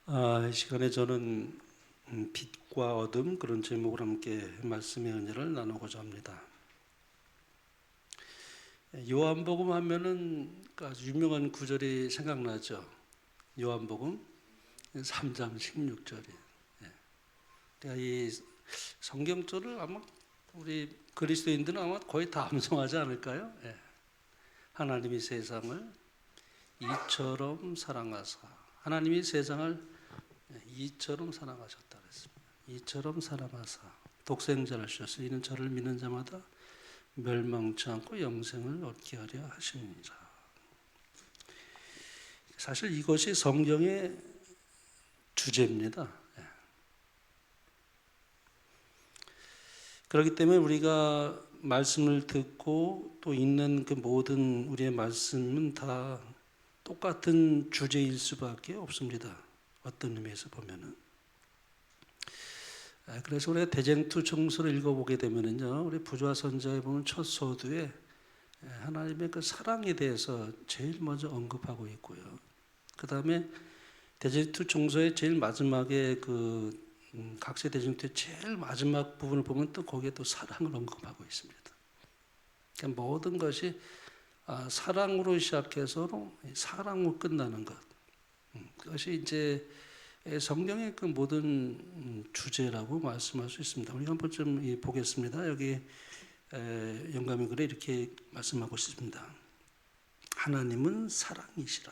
이 시간에 저는 빛과 어둠 그런 제목으로 함께 말씀의 은혜를 나누고자 합니다. 요한복음 하면은 아주 유명한 구절이 생각나죠. 요한복음 3장 16절이. 그러니까 이 성경절을 아마 우리 그리스도인들은 아마 거의 다 암송하지 않을까요? 하나님이 세상을 이처럼 사랑하사, 하나님이 세상을 이처럼 사랑하셨다 그랬습니다. 이처럼 사랑하사 독생자를 주셔서 이는 저를 믿는 자마다 멸망치 않고 영생을 얻게 하려 하시니라. 사실 이것이 성경의 주제입니다. 그렇기 때문에 우리가 말씀을 듣고 또 읽는 그 모든 우리의 말씀은 다 똑같은 주제일 수밖에 없습니다. 어떤 의미에서 보면은. 그래서 우리가 대쟁투 청서를 읽어보게 되면은요, 우리 부조화 선자에 보면 첫 서두에 하나님의 그 사랑에 대해서 제일 먼저 언급하고 있고요. 그 다음에 대쟁투 청서의 제일 마지막에 그 각세 대쟁투의 제일 마지막 부분을 보면 또 거기에 또 사랑을 언급하고 있습니다. 그러니까 모든 것이 사랑으로 시작해서 사랑으로 끝나는 것. 그것이 이제 성경의 그 모든 주제라고 말씀할 수 있습니다. 우리가 한번 좀 보겠습니다. 여기 영감의 글에 이렇게 말씀하고 있습니다. 하나님은 사랑이시라.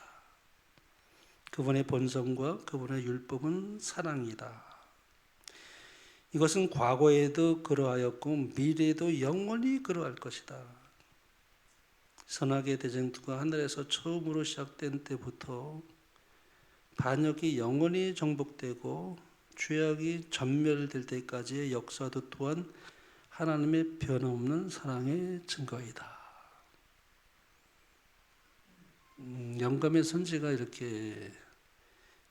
그분의 본성과 그분의 율법은 사랑이다. 이것은 과거에도 그러하였고 미래에도 영원히 그러할 것이다. 선악의 대쟁투가 하늘에서 처음으로 시작된 때부터 반역이 영원히 정복되고 죄악이 전멸될 때까지의 역사도 또한 하나님의 변함없는 사랑의 증거이다. 영감의 선지가 이렇게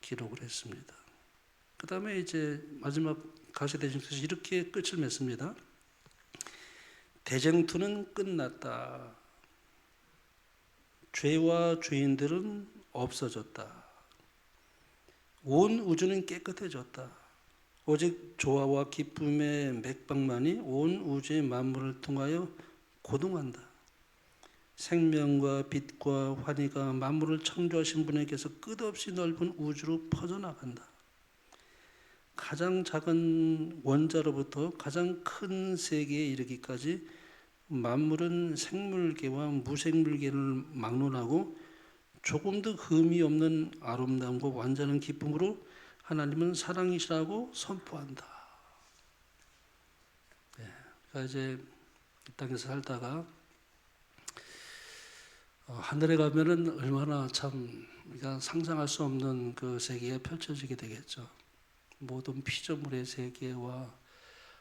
기록을 했습니다. 그 다음에 이제 마지막 가시 대쟁투에서 이렇게 끝을 맺습니다. 대쟁투는 끝났다. 죄와 죄인들은 없어졌다. 온 우주는 깨끗해졌다. 오직 조화와 기쁨의 맥박만이 온 우주의 만물을 통하여 고동한다. 생명과 빛과 환희가 만물을 창조하신 분에게서 끝없이 넓은 우주로 퍼져나간다. 가장 작은 원자로부터 가장 큰 세계에 이르기까지 만물은 생물계와 무생물계를 막론하고 조금도 흠이 없는 아름다움과 완전한 기쁨으로 하나님은 사랑이시라고 선포한다. 그러니까 이제 이 땅에서 살다가 하늘에 가면은 얼마나 참 우리가 상상할 수 없는 그 세계가 펼쳐지게 되겠죠. 모든 피조물의 세계와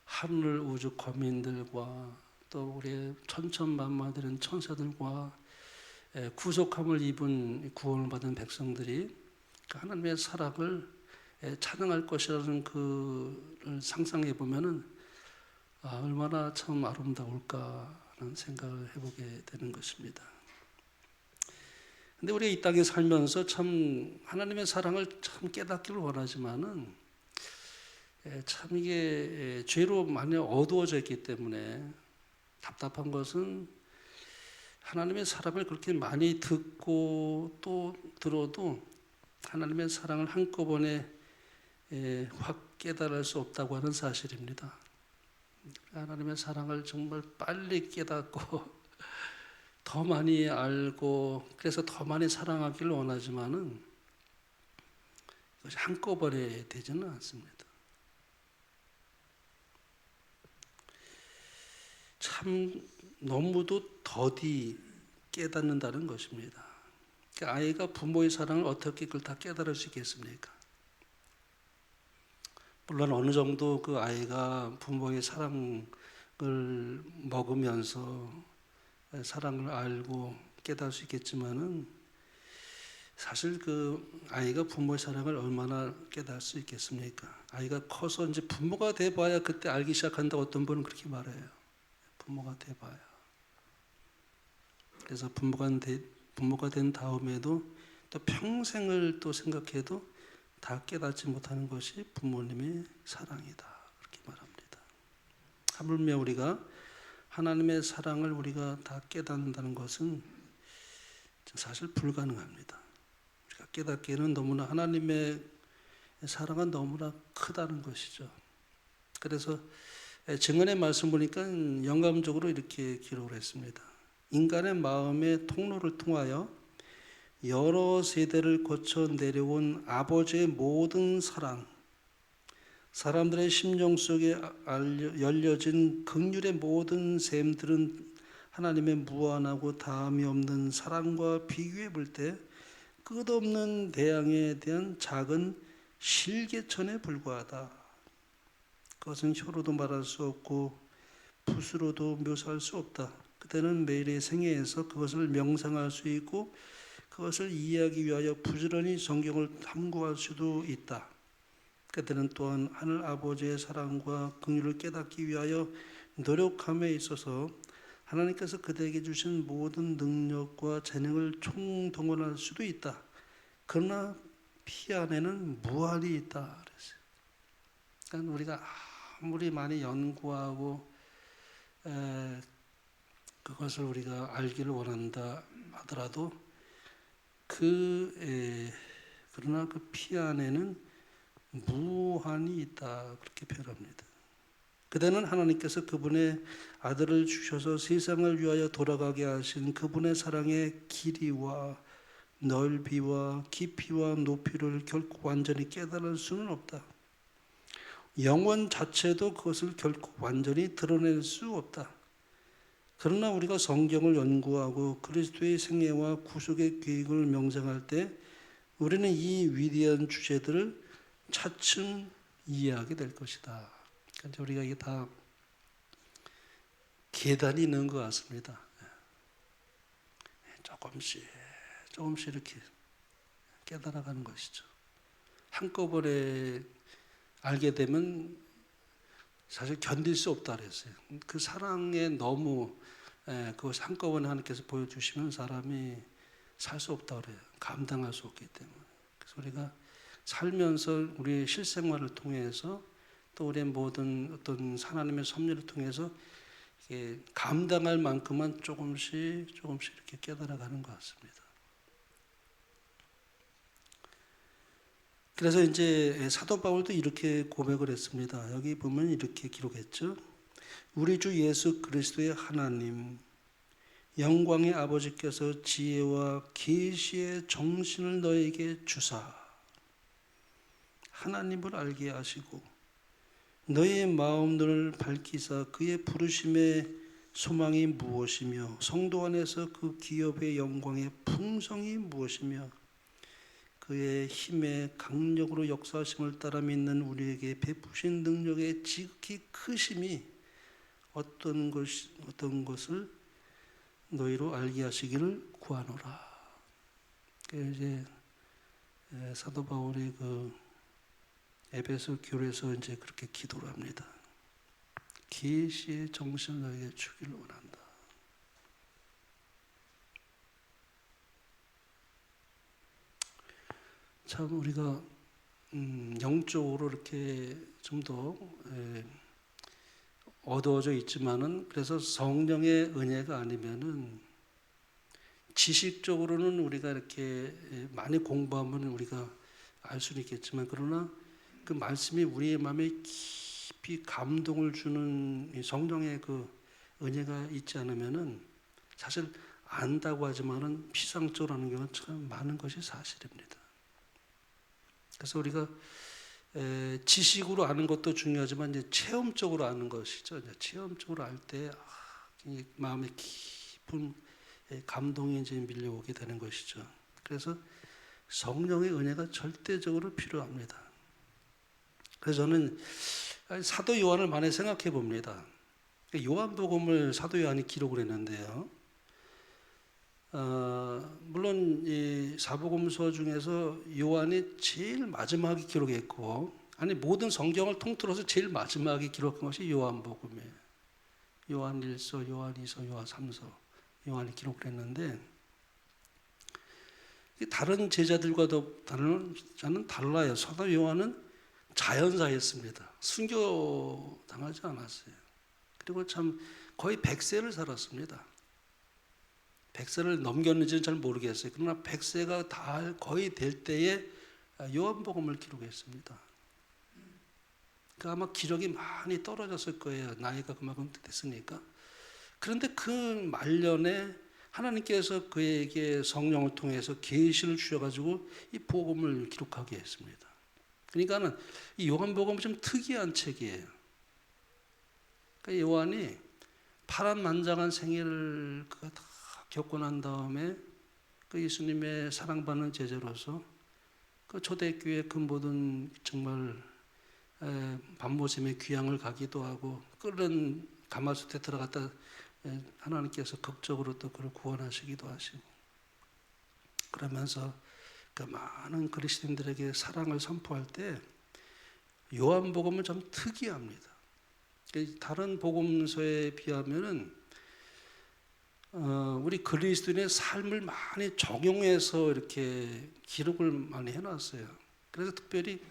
하늘 우주 거민들과 또 우리의 천천만마들은 천사들과 구속함을 입은 구원을 받은 백성들이 하나님의 사랑을 찬양할 것이라는 그를 상상해 보면은 얼마나 참 아름다울까라는 생각을 해보게 되는 것입니다. 근데 우리가 이 땅에 살면서 참 하나님의 사랑을 참 깨닫기를 원하지만은 참 이게 죄로 많이 어두워져 있기 때문에 답답한 것은 하나님의 사랑을 그렇게 많이 듣고 또 들어도 하나님의 사랑을 한꺼번에 확 깨달을 수 없다고 하는 사실입니다. 하나님의 사랑을 정말 빨리 깨닫고 더 많이 알고 그래서 더 많이 사랑하기를 원하지만은 그것이 한꺼번에 되지는 않습니다. 참 너무도 더디 깨닫는다는 것입니다. 그러니까 아이가 부모의 사랑을 어떻게 그걸 다 깨달을 수 있겠습니까? 물론 어느 정도 그 아이가 부모의 사랑을 먹으면서 사랑을 알고 깨달을 수 있겠지만은 사실 그 아이가 부모의 사랑을 얼마나 깨달을 수 있겠습니까? 아이가 커서 이제 부모가 돼봐야 그때 알기 시작한다고 어떤 분은 그렇게 말해요. 부모가 돼봐야. 그래서 부모가 된 다음에도 또 평생을 또 생각해도 다 깨닫지 못하는 것이 부모님의 사랑이다. 그렇게 말합니다. 하물며 우리가 하나님의 사랑을 우리가 다 깨닫는다는 것은 사실 불가능합니다. 우리가 깨닫기에는 너무나 하나님의 사랑은 너무나 크다는 것이죠. 그래서 증언의 말씀 보니까 영감적으로 이렇게 기록을 했습니다. 인간의 마음의 통로를 통하여 여러 세대를 거쳐 내려온 아버지의 모든 사랑, 사람들의 심령 속에 열려진 긍휼의 모든 샘들은 하나님의 무한하고 다함이 없는 사랑과 비교해 볼 때 끝없는 대양에 대한 작은 실개천에 불과하다. 그것은 혀로도 말할 수 없고 붓으로도 묘사할 수 없다. 그때는 매일의 생애에서 그것을 명상할 수 있고 그것을 이해하기 위하여 부지런히 성경을 탐구할 수도 있다. 그때는 또한 하늘 아버지의 사랑과 긍휼을 깨닫기 위하여 노력함에 있어서 하나님께서 그대에게 주신 모든 능력과 재능을 총동원할 수도 있다. 그러나 피 안에는 무한이 있다. 그랬어요. 그러니까 우리가 아무리 많이 연구하고 그것을 우리가 알기를 원한다 하더라도 그러나 그 피 안에는 무한이 있다. 그렇게 표현합니다. 그대는 하나님께서 그분의 아들을 주셔서 세상을 위하여 돌아가게 하신 그분의 사랑의 길이와 넓이와 깊이와 높이를 결코 완전히 깨달을 수는 없다. 영원 자체도 그것을 결코 완전히 드러낼 수 없다. 그러나 우리가 성경을 연구하고 그리스도의 생애와 구속의 계획을 명상할 때 우리는 이 위대한 주제들을 차츰 이해하게 될 것이다. 그러니까 우리가 이게 다 계단이 있는 것 같습니다. 조금씩 이렇게 깨달아가는 것이죠. 한꺼번에 알게 되면 사실 견딜 수 없다 그랬어요. 그 사랑에 너무 그것을 한꺼번에 하나님께서 보여주시면 사람이 살 수 없다 그래요. 감당할 수 없기 때문에. 그래서 우리가 살면서 우리의 실생활을 통해서 또 우리의 모든 어떤 하나님의 섭리를 통해서 감당할 만큼만 조금씩 이렇게 깨달아가는 것 같습니다. 그래서 이제 사도 바울도 이렇게 고백을 했습니다. 여기 보면 이렇게 기록했죠. 우리 주 예수 그리스도의 하나님, 영광의 아버지께서 지혜와 계시의 정신을 너에게 주사 하나님을 알게 하시고 너의 마음들을 밝히사 그의 부르심의 소망이 무엇이며 성도 안에서 그 기업의 영광의 풍성이 무엇이며 그의 힘의 강력으로 역사하심을 따라 믿는 우리에게 베푸신 능력의 지극히 크심이 어떤 것을 너희로 알게 하시기를 구하노라. 이제 사도 바울이 그 에베소 교회에서 이제 그렇게 기도를 합니다. 계시의 정신을 너에게 주기를 원한다. 참 우리가 영적으로 이렇게 좀 더 어두워져 있지만은 그래서 성령의 은혜가 아니면은 지식적으로는 우리가 이렇게 많이 공부하면 우리가 알 수는 있겠지만 그러나 그 말씀이 우리의 마음에 깊이 감동을 주는 성령의 그 은혜가 있지 않으면은 사실 안다고 하지만은 피상적으로 하는 경우는 참 많은 것이 사실입니다. 그래서 우리가 지식으로 아는 것도 중요하지만 이제 체험적으로 아는 것이죠. 이제 체험적으로 알 때 마음에 깊은 감동이 이제 밀려오게 되는 것이죠. 그래서 성령의 은혜가 절대적으로 필요합니다. 그래서 저는 사도 요한을 많이 생각해 봅니다. 요한복음을 사도 요한이 기록을 했는데요. 물론 이 사복음서 중에서 요한이 제일 마지막에 기록했고, 아니 모든 성경을 통틀어서 제일 마지막에 기록한 것이 요한복음이에요. 요한 1서, 요한 2서, 요한 3서, 요한이 기록을 했는데, 다른 제자들과도 다른 자는 달라요. 사도 요한은 자연사였습니다. 순교 당하지 않았어요. 그리고 참 거의 100세를 살았습니다. 100세를 넘겼는지는 잘 모르겠어요. 그러나 100세가 다 거의 될 때에 요한복음을 기록했습니다. 그 아마 기록이 많이 떨어졌을 거예요. 나이가 그만큼 됐으니까. 그런데 그 말년에 하나님께서 그에게 성령을 통해서 계시를 주셔가지고 이 복음을 기록하게 했습니다. 그러니까는 이 요한복음은 좀 특이한 책이에요. 그러니까 요한이 파란만장한 생애를 다 겪고 난 다음에 그 예수님의 사랑받는 제자로서 그 초대교회 그 모든 정말 밤모섬의 귀향을 가기도 하고 끓는 가마솥에 들어갔다 하나님께서 극적으로 또 그를 구원하시기도 하시고 그러면서 그 많은 그리스도인들에게 사랑을 선포할 때 요한복음은 좀 특이합니다. 다른 복음서에 비하면은 우리 그리스도인의 삶을 많이 적용해서 이렇게 기록을 많이 해놨어요. 그래서 특별히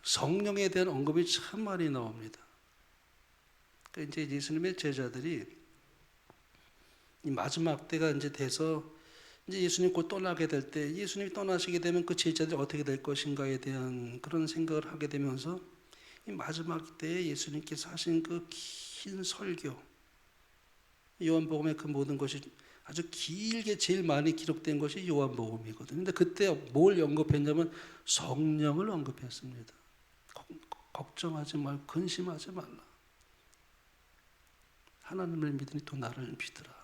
성령에 대한 언급이 참 많이 나옵니다. 그러니까 이제 예수님의 제자들이 이 마지막 때가 이제 돼서 이제 예수님 곧 떠나게 될 때 예수님이 떠나시게 되면 그 제자들이 어떻게 될 것인가에 대한 그런 생각을 하게 되면서 이 마지막 때에 예수님께서 하신 그 긴 설교 요한복음의 그 모든 것이 아주 길게 제일 많이 기록된 것이 요한복음이거든요. 근데 그때 뭘 언급했냐면 성령을 언급했습니다. 걱정하지 말고 근심하지 말라. 하나님을 믿으니 또 나를 믿으라.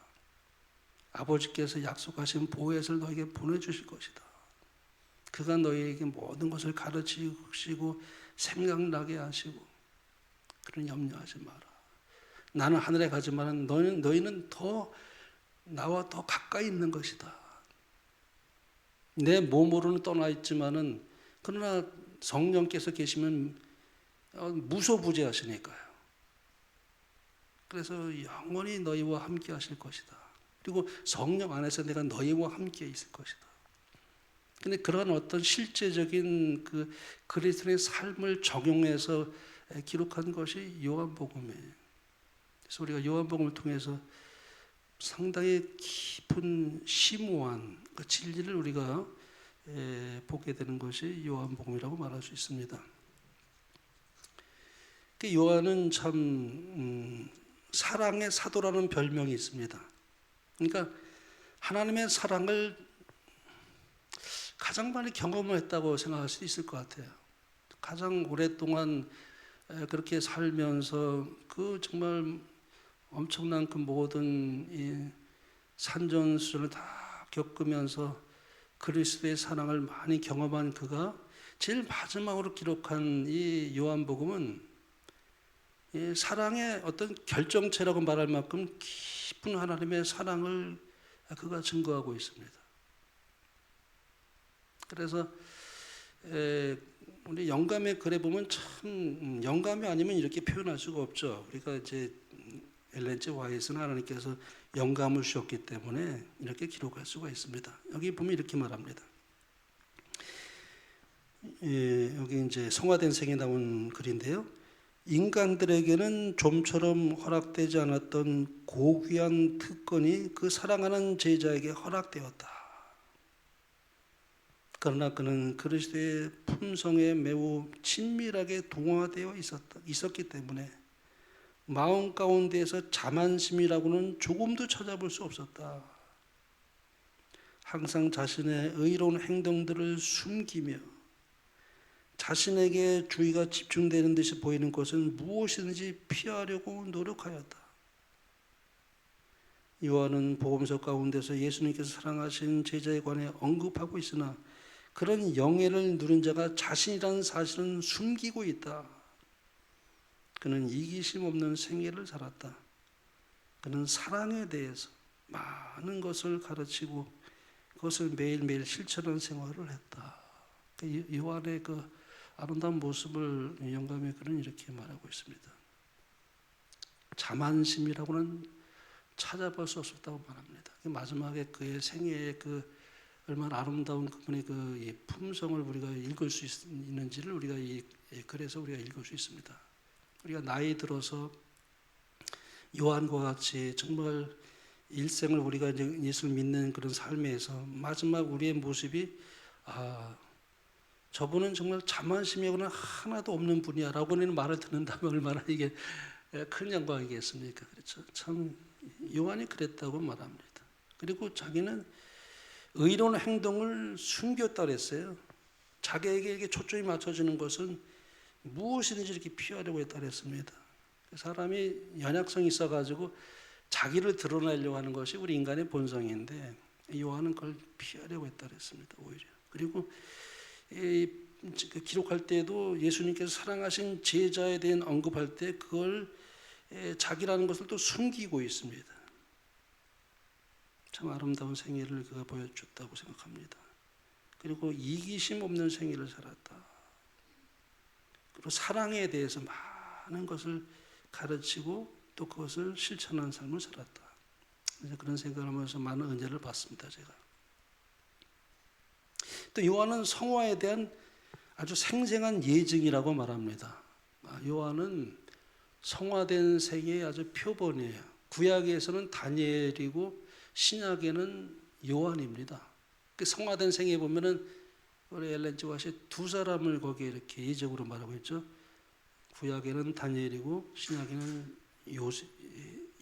아버지께서 약속하신 보혜사를 너에게 보내주실 것이다. 그가 너희에게 모든 것을 가르치시고 생각나게 하시고 그런 염려하지 마라. 나는 하늘에 가지만 너희는 더 나와 더 가까이 있는 것이다. 내 몸으로는 떠나 있지만은 그러나 성령께서 계시면 무소부재하시니까요. 그래서 영원히 너희와 함께 하실 것이다. 그리고 성령 안에서 내가 너희와 함께 있을 것이다. 근데 그러한 어떤 실제적인 그 그리스도의 삶을 적용해서 기록한 것이 요한복음이에요. 그래서 우리가 요한복음을 통해서 상당히 깊은 심오한 그 진리를 우리가 보게 되는 것이 요한복음이라고 말할 수 있습니다. 요한은 참 사랑의 사도라는 별명이 있습니다. 그러니까 하나님의 사랑을 가장 많이 경험을 했다고 생각할 수 있을 것 같아요. 가장 오랫동안 그렇게 살면서 그 정말 엄청난 그 모든 이 산전수전을 다 겪으면서 그리스도의 사랑을 많이 경험한 그가 제일 마지막으로 기록한 이 요한복음은 이 사랑의 어떤 결정체라고 말할 만큼 깊은 하나님의 사랑을 그가 증거하고 있습니다. 그래서 우리 영감의 글에 보면 참 영감이 아니면 이렇게 표현할 수가 없죠. 우리가 이제 엘렌 G 화이트는 하나님께서 영감을 주셨기 때문에 이렇게 기록할 수가 있습니다. 여기 보면 이렇게 말합니다. 여기 이제 성화된 생에 나온 글인데요. 인간들에게는 좀처럼 허락되지 않았던 고귀한 특권이 그 사랑하는 제자에게 허락되었다. 그러나 그는 그리스도의 품성에 매우 친밀하게 동화되어 있었기 때문에 마음 가운데에서 자만심이라고는 조금도 찾아볼 수 없었다. 항상 자신의 의로운 행동들을 숨기며 자신에게 주의가 집중되는 듯이 보이는 것은 무엇이든지 피하려고 노력하였다. 요한은 복음서 가운데서 예수님께서 사랑하신 제자에 관해 언급하고 있으나 그런 영예를 누린 자가 자신이라는 사실은 숨기고 있다. 그는 이기심 없는 생애를 살았다. 그는 사랑에 대해서 많은 것을 가르치고 그것을 매일매일 실천하는 생활을 했다. 요한의 그 아름다운 모습을 영감의 글은 이렇게 말하고 있습니다. 자만심이라고는 찾아볼 수 없었다고 말합니다. 마지막에 그의 생애의 그 얼마나 아름다운 그분의 이 품성을 우리가 읽을 수 있는지를 우리가 이 글에서 우리가 읽을 수 있습니다. 우리가 나이 들어서 요한과 같이 정말 일생을 우리가 이제 예수를 믿는 그런 삶에서 마지막 우리의 모습이 저분은 정말 자만심이거나 하나도 없는 분이야라고는 말을 듣는다면 얼마나 이게 큰 영광이겠습니까? 그렇죠. 참 요한이 그랬다고 말합니다. 그리고 자기는 의로운 행동을 숨겼다 그랬어요. 자기에게 이렇게 초점이 맞춰지는 것은 무엇이든지 이렇게 피하려고 했다 그랬습니다. 사람이 연약성이 있어가지고 자기를 드러내려고 하는 것이 우리 인간의 본성인데 요한은 그걸 피하려고 했다 그랬습니다. 오히려. 그리고 기록할 때에도 예수님께서 사랑하신 제자에 대한 언급할 때 그걸 자기라는 것을 또 숨기고 있습니다. 참 아름다운 생애를 그가 보여줬다고 생각합니다. 그리고 이기심 없는 생애를 살았다. 그리고 사랑에 대해서 많은 것을 가르치고 또 그것을 실천한 삶을 살았다. 그런 생각을 하면서 많은 은혜를 받습니다. 제가. 또 요한은 성화에 대한 아주 생생한 예증이라고 말합니다. 요한은 성화된 생애의 아주 표본이에요. 구약에서는 다니엘이고 신약에는 요한입니다. 그 성화된 생애 보면은 우리 엘렌 지 화이트 두 사람을 거기에 이렇게 예적으로 말하고 있죠. 구약에는 다니엘이고 신약에는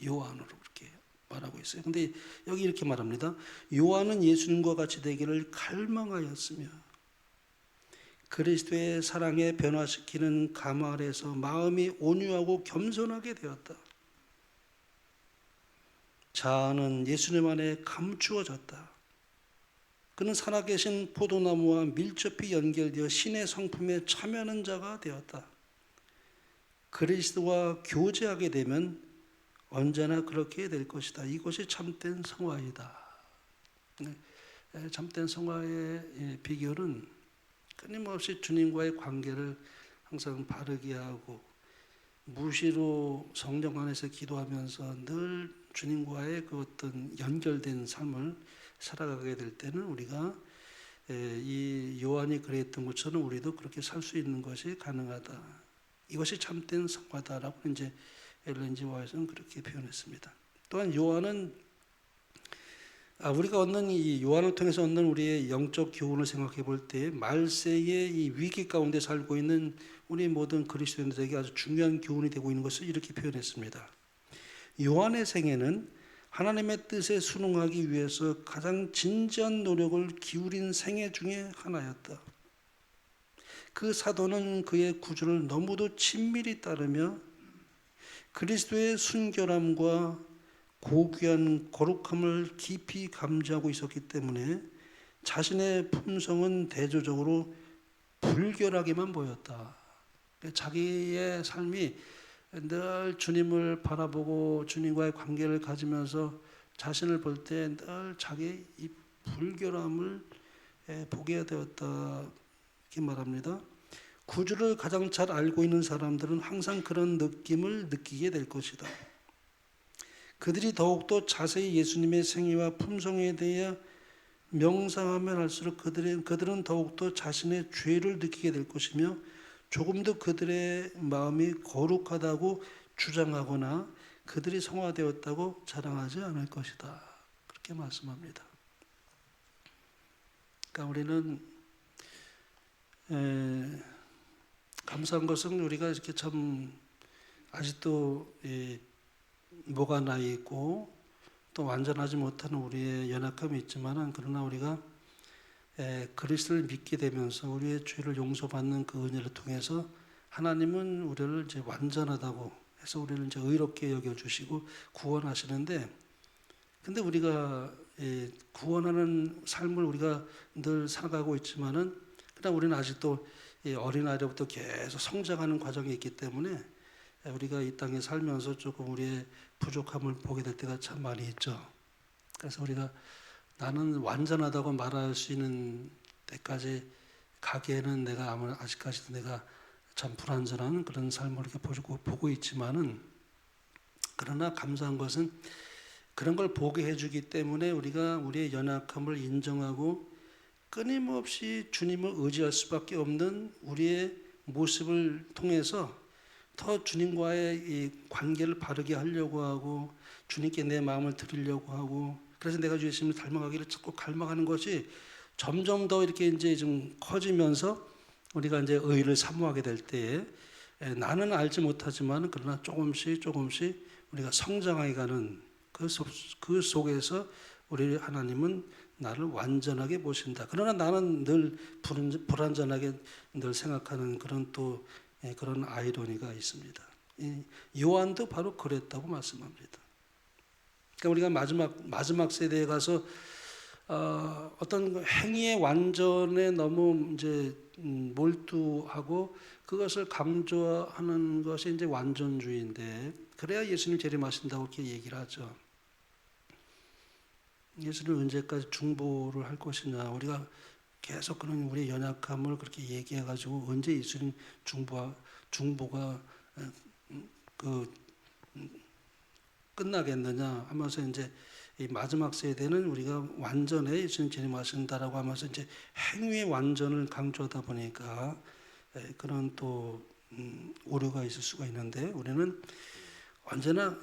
요한으로 그렇게 말하고 있어요. 근데 여기 이렇게 말합니다. 요한은 예수님과 같이 되기를 갈망하였으며 그리스도의 사랑에 변화시키는 감 아래서 마음이 온유하고 겸손하게 되었다. 자아는 예수님 안에 감추어졌다. 그는 살아계신 포도나무와 밀접히 연결되어 신의 성품에 참여하는 자가 되었다. 그리스도와 교제하게 되면 언제나 그렇게 될 것이다. 이것이 참된 성화이다. 참된 성화의 비결은 끊임없이 주님과의 관계를 항상 바르게 하고 무시로 성령 안에서 기도하면서 늘 주님과의 그 어떤 연결된 삶을 살아가게 될 때는 우리가 이 요한이 그랬던 것처럼 우리도 그렇게 살 수 있는 것이 가능하다. 이것이 참된 성화다라고 이제 엘렌 지 화이트는 그렇게 표현했습니다. 또한 요한은 우리가 얻는 이 요한을 통해서 얻는 우리의 영적 교훈을 생각해 볼 때 말세의 이 위기 가운데 살고 있는 우리 모든 그리스도인들에게 아주 중요한 교훈이 되고 있는 것을 이렇게 표현했습니다. 요한의 생애는 하나님의 뜻에 순응하기 위해서 가장 진지한 노력을 기울인 생애 중에 하나였다. 그 사도는 그의 구주를 너무도 친밀히 따르며 그리스도의 순결함과 고귀한 거룩함을 깊이 감지하고 있었기 때문에 자신의 품성은 대조적으로 불결하게만 보였다. 자기의 삶이 늘 주님을 바라보고 주님과의 관계를 가지면서 자신을 볼 때 늘 자기의 이 불결함을 보게 되었다. 이렇게 말합니다. 구주를 가장 잘 알고 있는 사람들은 항상 그런 느낌을 느끼게 될 것이다. 그들이 더욱더 자세히 예수님의 생애와 품성에 대해 명상하면 할수록 그들은 더욱더 자신의 죄를 느끼게 될 것이며 조금도 그들의 마음이 거룩하다고 주장하거나 그들이 성화되었다고 자랑하지 않을 것이다. 그렇게 말씀합니다. 그러니까 우리는 감사한 것은 우리가 이렇게 참 아직도 뭐가 나 있고 또 완전하지 못하는 우리의 연약함이 있지만은 그러나 우리가 그리스도를 믿게 되면서 우리의 죄를 용서받는 그 은혜를 통해서 하나님은 우리를 이제 완전하다고 해서 우리를 이제 의롭게 여겨주시고 구원하시는데, 근데 우리가 구원하는 삶을 우리가 늘 살아가고 있지만은 그러나 우리는 아직도 어린아이로부터 계속 성장하는 과정이 있기 때문에 우리가 이 땅에 살면서 조금 우리의 부족함을 보게 될 때가 참 많이 있죠. 그래서 우리가 나는 완전하다고 말할 수 있는 때까지 가기에는 내가 아직까지도 내가 참 불완전한 그런 삶을 이렇게 보고 있지만은, 그러나 감사한 것은 그런 걸 보게 해주기 때문에 우리가 우리의 연약함을 인정하고 끊임없이 주님을 의지할 수밖에 없는 우리의 모습을 통해서 더 주님과의 이 관계를 바르게 하려고 하고 주님께 내 마음을 드리려고 하고, 그래서 내가 주 예수님을 닮아가기를 자꾸 갈망하는 것이 점점 더 이렇게 이제 좀 커지면서 우리가 이제 의를 사모하게 될 때에 나는 알지 못하지만 그러나 조금씩 우리가 성장해 가는 그 속에서 우리 하나님은 나를 완전하게 보신다. 그러나 나는 늘 불완전하게 늘 생각하는 그런 또 그런 아이러니가 있습니다. 요한도 바로 그랬다고 말씀합니다. 그러니까 우리가 마지막 세대에 가서 어떤 행위의 완전에 너무 이제 몰두하고 그것을 강조하는 것이 이제 완전주의인데, 그래야 예수님 재림하신다고 이렇게 얘기를 하죠. 예수님 언제까지 중보를 할 것이냐, 우리가 계속 그런 우리의 연약함을 그렇게 얘기해가지고 언제 예수님 중보가 끝나겠느냐 하면서 이제 이 마지막 세대는 우리가 완전해 예수님 재림하신다라고 하면서 이제 행위의 완전을 강조하다 보니까 그런 또 오류가 있을 수가 있는데, 우리는 언제나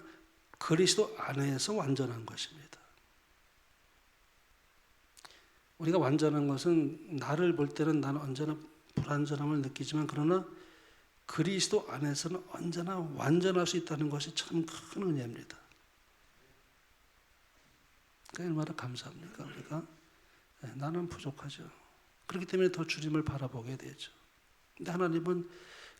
그리스도 안에서 완전한 것입니다. 우리가 완전한 것은 나를 볼 때는 나는 언제나 불완전함을 느끼지만, 그러나 그리스도 안에서는 언제나 완전할 수 있다는 것이 참 큰 은혜입니다. 얼마나 감사합니까? 우리가 나는 부족하죠. 그렇기 때문에 더 주님을 바라보게 되죠. 근데 하나님은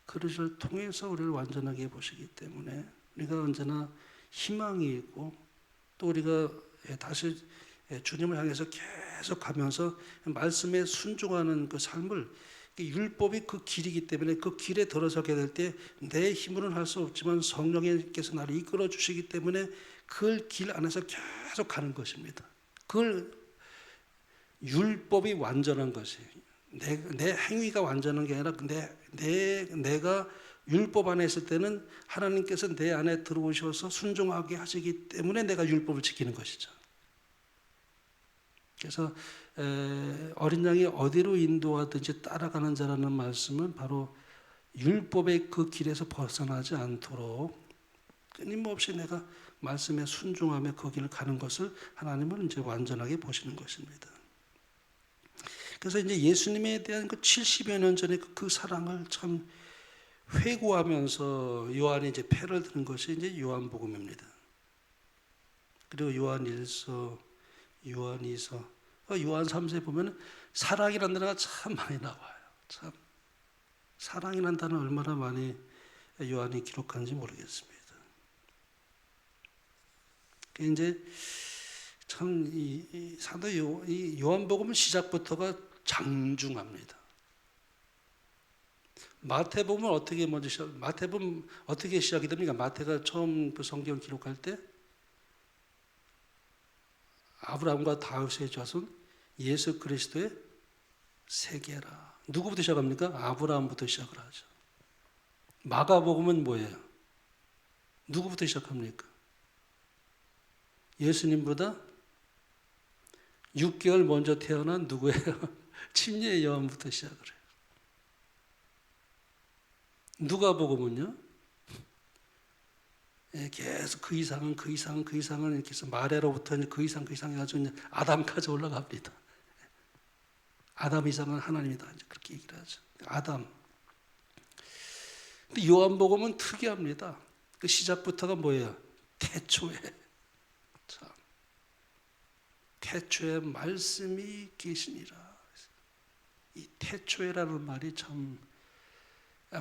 그릇을 통해서 우리를 완전하게 보시기 때문에 우리가 언제나 희망이 있고, 또 우리가 다시 주님을 향해서 계속 가면서 말씀에 순종하는 그 삶을, 율법이 그 길이기 때문에 그 길에 들어서게 될 때 내 힘으로는 할 수 없지만 성령님께서 나를 이끌어 주시기 때문에 그 길 안에서 계속 가는 것입니다. 그걸 율법이 완전한 것이, 내 행위가 완전한 게 아니라 내가 율법 안에 있을 때는 하나님께서 내 안에 들어오셔서 순종하게 하시기 때문에 내가 율법을 지키는 것이죠. 그래서 어린 양이 어디로 인도하든지 따라가는 자라는 말씀은 바로 율법의 그 길에서 벗어나지 않도록 끊임없이 내가 말씀에 순종하며 그 길을 가는 것을 하나님은 이제 완전하게 보시는 것입니다. 그래서 이제 예수님에 대한 그 70여 년 전의 그 사랑을 참 회고하면서 요한이 이제 패를 드는 것이 이제 요한복음입니다. 그리고 요한 1서, 요한 2서, 요한 3세 보면 사랑이라는 단어가 참 많이 나와요. 참 사랑이라는 단어 얼마나 많이 요한이 기록하는지 모르겠습니다. 이제 참 이 사도 요한복음은 시작부터가 장중합니다. 마태복음은 마태복음 어떻게 시작이 됩니까? 마태가 처음 그 성경을 기록할 때 아브라함과 다윗의 자손 예수 그리스도의 세계라. 누구부터 시작합니까? 아브라함부터 시작을 하죠. 마가복음은 뭐예요? 누구부터 시작합니까? 예수님보다 6개월 먼저 태어난 누구예요? 침례의 요한부터 시작을 해요. 누가복음은요? 계속 그 이상은 이렇게 해서 마레로부터 그 이상 해가지고 아담까지 올라갑니다. 아담 이상은 하나님이다. 이제 그렇게 얘기를 하죠. 아담. 근데 요한복음은 특이합니다. 그 시작부터가 뭐예요? 태초에. 참. 태초에 말씀이 계시니라. 이 태초에라는 말이 참,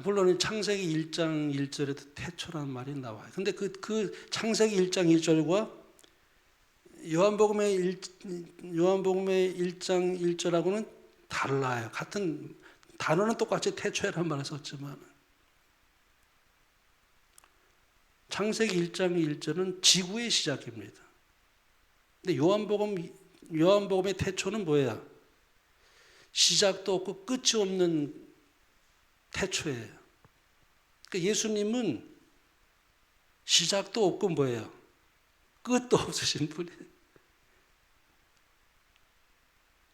물론 창세기 1장 1절에도 태초라는 말이 나와요. 근데 그 창세기 1장 1절과 요한복음의 1장 1절하고는 달라요. 같은 단어는 똑같이 태초에라는 말을 썼지만, 창세기 1장 1절은 지구의 시작입니다. 근데 요한복음의 태초는 뭐예요? 시작도 없고 끝이 없는 태초예요. 그러니까 예수님은 시작도 없고 뭐예요? 끝도 없으신 분이에요.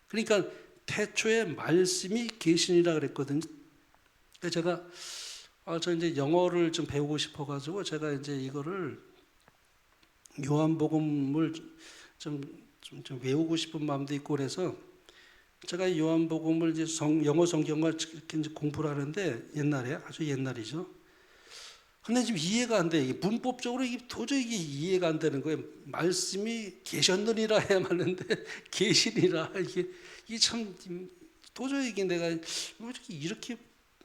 그러니까 태초에 말씀이 계시니라 그랬거든요. 제가 저 이제 영어를 좀 배우고 싶어가지고 제가 이제 이거를 요한복음을 좀 외우고 싶은 마음도 있고 그래서 제가 요한복음을 이제 영어 성경을 이렇게 이제 공부를 하는데 옛날에 아주 옛날이죠. 근데 지금 이해가 안 돼. 이게 문법적으로 이게 도저히 이해가 안 되는 거예요. 말씀이 계셨느니라 해야 맞는데 계시니라 이게 참 도저히 이게 내가 왜 이렇게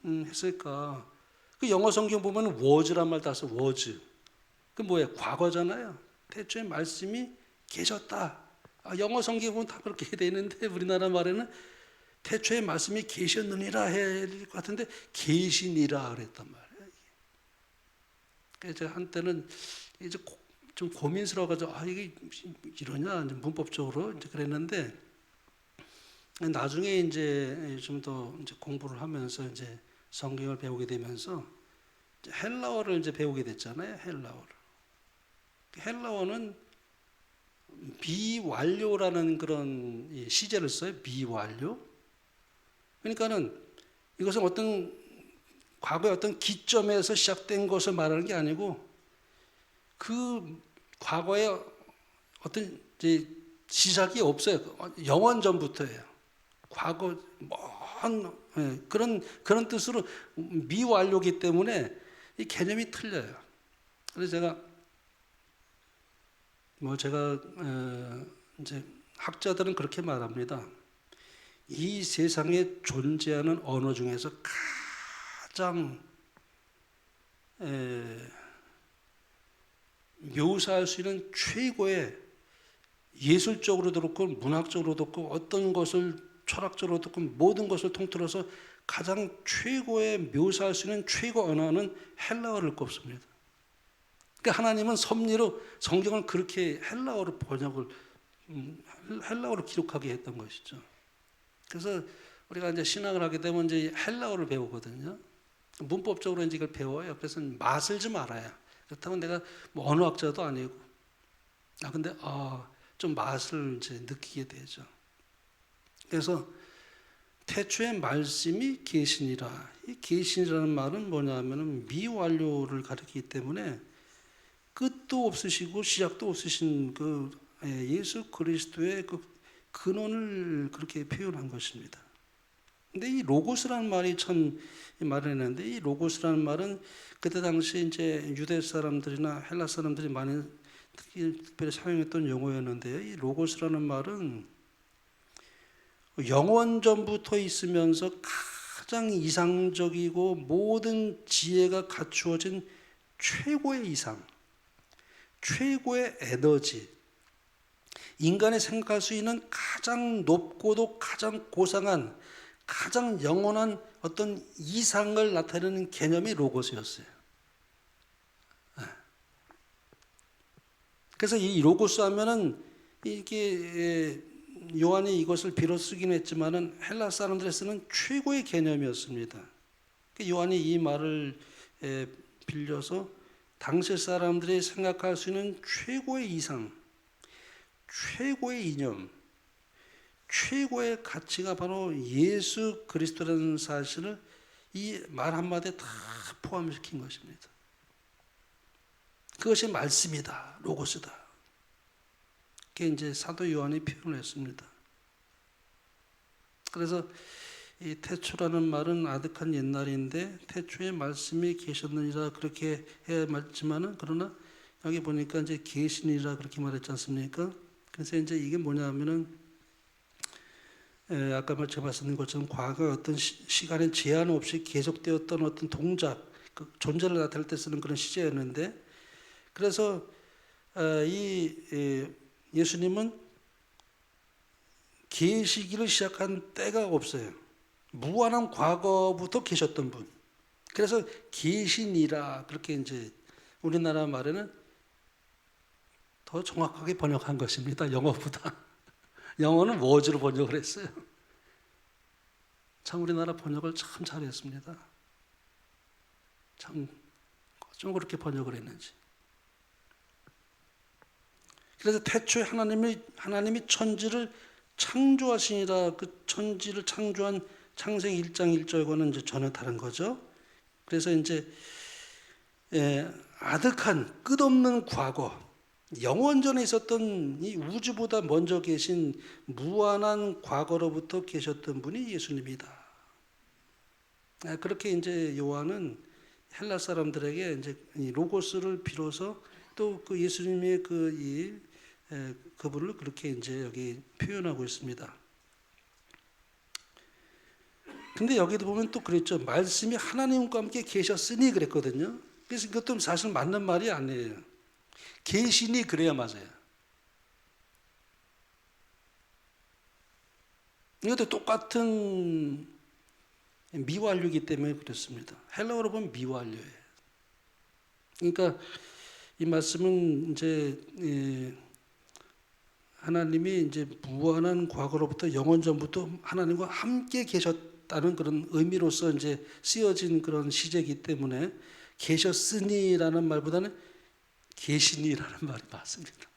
했을까? 그 영어 성경 보면 was란 말 다 써. was. 그 뭐예요? 과거잖아요. 태초에 말씀이 계셨다. 영어 성경 보면 다 그렇게 되는데 우리나라 말에는 태초에 말씀이 계셨느니라 해야 될 것 같은데 계시니라 그랬단 말이에요. 그래서 제가 한때는 이제 좀 고민스러워가지고 이게 이러냐 이제 문법적으로 이제 그랬는데 나중에 이제 좀 더 이제 공부를 하면서 이제 성경을 배우게 되면서 이제 헬라어를 이제 배우게 됐잖아요. 헬라어는 비완료라는 그런 시제를 써요. 비완료. 그러니까는 이것은 어떤 과거의 어떤 기점에서 시작된 것을 말하는 게 아니고 그 과거에 어떤 이제 시작이 없어요. 영원 전부터예요. 과거 먼 그런 뜻으로 미완료기 때문에 이 개념이 틀려요. 그래서 제가 이제 학자들은 그렇게 말합니다. 이 세상에 존재하는 언어 중에서 가장 묘사할 수 있는 최고의 예술적으로도 그렇고 문학적으로도 그렇고 어떤 것을 철학적으로도 그렇고 모든 것을 통틀어서 가장 최고의 묘사할 수 있는 최고 언어는 헬라어를 꼽습니다. 그러니까 하나님은 섭리로 성경을 그렇게 헬라어로 번역을 헬라어로 기록하게 했던 것이죠. 그래서 우리가 이제 신학을 하게 되면 이제 헬라어를 배우거든요. 문법적으로 이제 이걸 배워요. 그래서 맛을 좀 알아야. 그렇다면 내가 뭐 언어학자도 아니고. 근데 좀 맛을 이제 느끼게 되죠. 그래서 태초에 말씀이 계시니라. 이 계시니라는 말은 뭐냐면은 미완료를 가리키기 때문에 끝도 없으시고 시작도 없으신 그 예수 그리스도의 그 근원을 그렇게 표현한 것입니다. 근데 이 로고스라는 말이 참 말을 했는데 이 로고스라는 말은 그때 당시 이제 유대 사람들이나 헬라 사람들이 많이 특별히 사용했던 용어였는데요. 이 로고스라는 말은 영원 전부터 있으면서 가장 이상적이고 모든 지혜가 갖추어진 최고의 이상, 최고의 에너지, 인간이 생각할 수 있는 가장 높고도 가장 고상한 가장 영원한 어떤 이상을 나타내는 개념이 로고스였어요. 그래서 이 로고스 하면은 이게 요한이 이것을 빌어 쓰긴 했지만은 헬라 사람들이 쓰는 최고의 개념이었습니다. 요한이 이 말을 빌려서 당시 사람들이 생각할 수 있는 최고의 이상, 최고의 이념, 최고의 가치가 바로 예수 그리스도라는 사실을 이 말 한마디에 다 포함시킨 것입니다. 그것이 말씀이다, 로고스다. 그게 이제 사도 요한이 표현을 했습니다. 그래서 이 태초라는 말은 아득한 옛날인데 태초에 말씀이 계셨느니라 그렇게 해야 맞지만은 그러나 여기 보니까 이제 계시니라 그렇게 말했지 않습니까? 그래서 이제 이게 뭐냐면은 아까 제가 말씀드린 것처럼 과거의 어떤 시간의 제한 없이 계속되었던 어떤 동작, 그 존재를 나타낼 때 쓰는 그런 시제였는데, 그래서 이 예수님은 계시기를 시작한 때가 없어요. 무한한 과거부터 계셨던 분. 그래서 계시니라 그렇게 이제 우리나라 말에는 더 정확하게 번역한 것입니다. 영어보다. 영어는 was로 번역을 했어요. 참 우리나라 번역을 참 잘했습니다. 참 어쩜 그렇게 번역을 했는지. 그래서 태초에 하나님이 천지를 창조하시니라 그 천지를 창조한 창세기 1장 1절과는 이제 전혀 다른 거죠. 그래서 이제 아득한 끝없는 과거, 영원전에 있었던 이 우주보다 먼저 계신 무한한 과거로부터 계셨던 분이 예수님이다. 그렇게 이제 요한은 헬라 사람들에게 이제 이 로고스를 비로소 또 그 예수님의 그분을 그렇게 이제 여기 표현하고 있습니다. 근데 여기도 보면 또 그랬죠. 말씀이 하나님과 함께 계셨으니 그랬거든요. 그래서 이것도 사실 맞는 말이 아니에요. 계시니 그래야 맞아요. 이것도 똑같은 미완료이기 때문에 그렇습니다. 헬라어로 보면 미완료예요. 그러니까 이 말씀은 이제 하나님이 이제 무한한 과거로부터 영원 전부터 하나님과 함께 계셨다는 그런 의미로서 이제 쓰여진 그런 시제이기 때문에 계셨으니라는 말보다는 계시니라는 말이 맞습니다.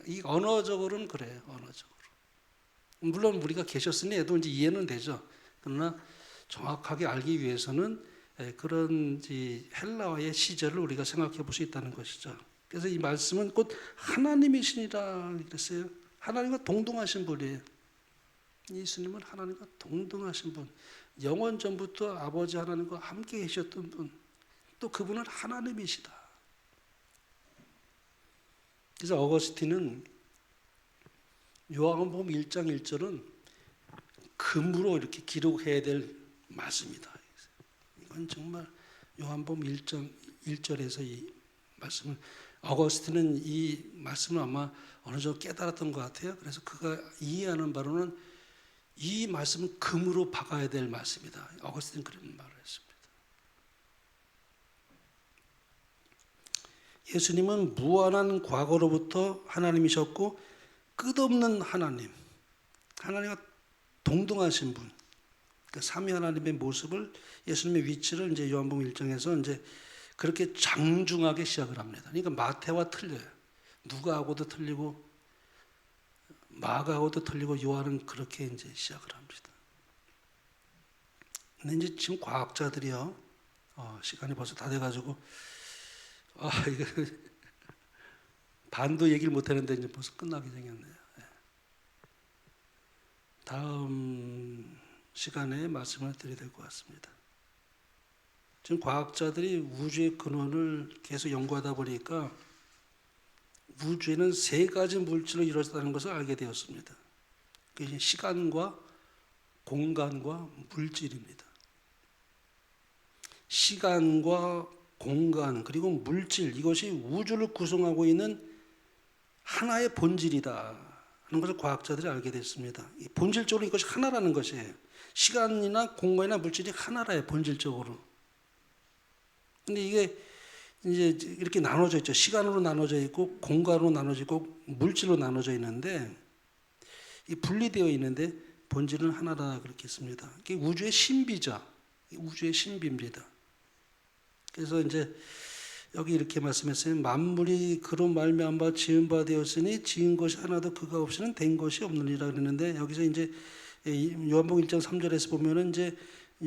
이 언어적으로는 그래요. 언어적으로. 물론 우리가 계셨으니 해도 이제 이해는 되죠. 그러나 정확하게 알기 위해서는 그런 헬라어의 시제를 우리가 생각해 볼 수 있다는 것이죠. 그래서 이 말씀은 곧 하나님이시니라 그랬어요. 하나님과 동등하신 분이에요. 예수님은 하나님과 동등하신 분, 영원 전부터 아버지 하나님과 함께 계셨던 분, 또 그분은 하나님이시다. 그래서 어거스틴은 요한복음 1장 1절은 금으로 이렇게 기록해야 될 말씀이다. 이건 정말 요한복음 1장 1절에서 이 말씀을 어거스틴은 이 말씀을 아마 어느 정도 깨달았던 것 같아요. 그래서 그가 이해하는 바로는 이 말씀은 금으로 박아야 될 말씀이다. 어거스틴은 그런 말을 했습니다. 예수님은 무한한 과거로부터 하나님이셨고 끝없는 하나님, 하나님과 동등하신 분, 그 삼위 하나님의 모습을 예수님의 위치를 이제 요한복음 1장에서 이제 그렇게 장중하게 시작을 합니다. 그러니까 마태와 틀려요. 누가하고도 틀리고 마가하고도 틀리고 요한은 그렇게 이제 시작을 합니다. 근데 이제 지금 과학자들이요, 시간이 벌써 다 돼가지고 이거 반도 얘기를 못 하는데 이제 벌써 끝나게 생겼네요. 다음 시간에 말씀을 드려야 될 것 같습니다. 지금 과학자들이 우주의 근원을 계속 연구하다 보니까 우주에는 세 가지 물질로 이루어졌다는 것을 알게 되었습니다. 그게 시간과 공간과 물질입니다. 시간과 공간 그리고 물질, 이것이 우주를 구성하고 있는 하나의 본질이다 하는 것을 과학자들이 알게 됐습니다. 본질적으로 이것이 하나라는 것이에요. 시간이나 공간이나 물질이 하나라요, 본질적으로. 근데 이게 이제 이렇게 나눠져 있죠. 시간으로 나눠져 있고 공간으로 나눠져 있고 물질로 나눠져 있는데 이 분리되어 있는데 본질은 하나다 그렇게 했습니다. 이게 우주의 신비죠. 우주의 신비입니다. 그래서 이제 여기 이렇게 말씀했어요. 만물이 그로 말미암아 지은 바 되었으니 지은 것이 하나도 그가 없이는 된 것이 없느니라 그랬는데 여기서 이제 요한복음 1장 3절에서 보면은 이제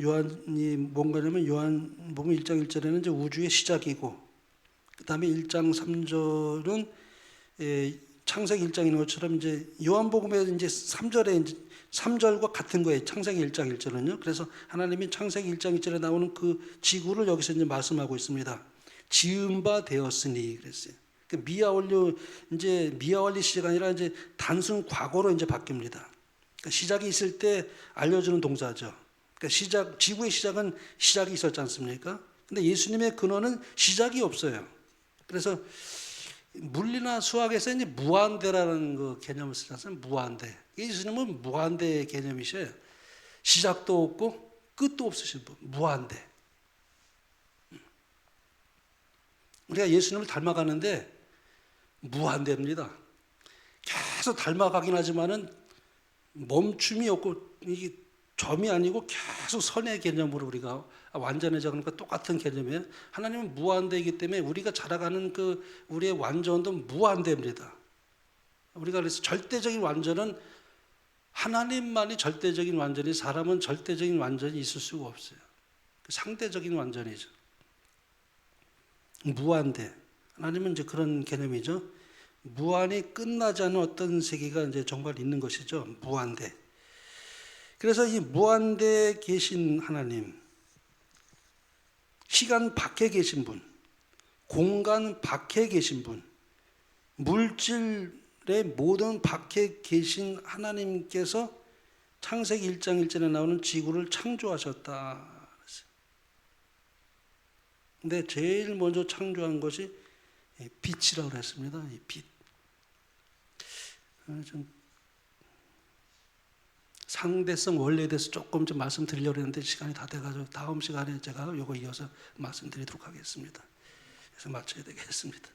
요한이 뭔가냐면 요한복음 1장 1절에는 이제 우주의 시작이고 그다음에 1장 3절은 창세기 1장인 것처럼 이제 요한복음에 이제 3절에 이제 3절과 같은 거예요. 창세기 1장 1절은요. 그래서 하나님이 창세기 1장 1절에 나오는 그 지구를 여기서 이제 말씀하고 있습니다. 지은 바 되었으니 그랬어요. 미아원리 이제 미아원리 시제가 아니라 이제 단순 과거로 이제 바뀝니다. 그러니까 시작이 있을 때 알려주는 동사죠. 그러니까 지구의 시작은 시작이 있었지 않습니까? 근데 예수님의 근원은 시작이 없어요. 그래서 물리나 수학에서 이제 무한대라는 그 개념을 쓰지 않습니까? 무한대. 예수님은 무한대의 개념이셔요. 시작도 없고 끝도 없으신 분. 무한대. 우리가 예수님을 닮아가는데 무한대입니다. 계속 닮아가긴 하지만은 멈춤이 없고 이게 점이 아니고 계속 선의 개념으로 우리가 완전해져 가는 것 똑같은 개념이에요. 하나님은 무한대이기 때문에 우리가 자라가는 그 우리의 완전도 무한대입니다. 우리가 그래서 절대적인 완전은 하나님만이 절대적인 완전이, 사람은 절대적인 완전이 있을 수가 없어요. 상대적인 완전이죠. 무한대. 하나님은 이제 그런 개념이죠. 무한이 끝나지 않은 어떤 세계가 이제 정말 있는 것이죠. 무한대. 그래서 이 무한대에 계신 하나님, 시간 밖에 계신 분, 공간 밖에 계신 분, 물질의 모든 밖에 계신 하나님께서 창세기 1장 1절에 나오는 지구를 창조하셨다. 근데 제일 먼저 창조한 것이 빛이라고 그랬습니다. 이 빛. 좀 상대성 원리에 대해서 조금 좀 말씀드리려고 했는데 시간이 다 돼가지고 다음 시간에 제가 이거 이어서 말씀드리도록 하겠습니다. 그래서 마쳐야 되겠습니다.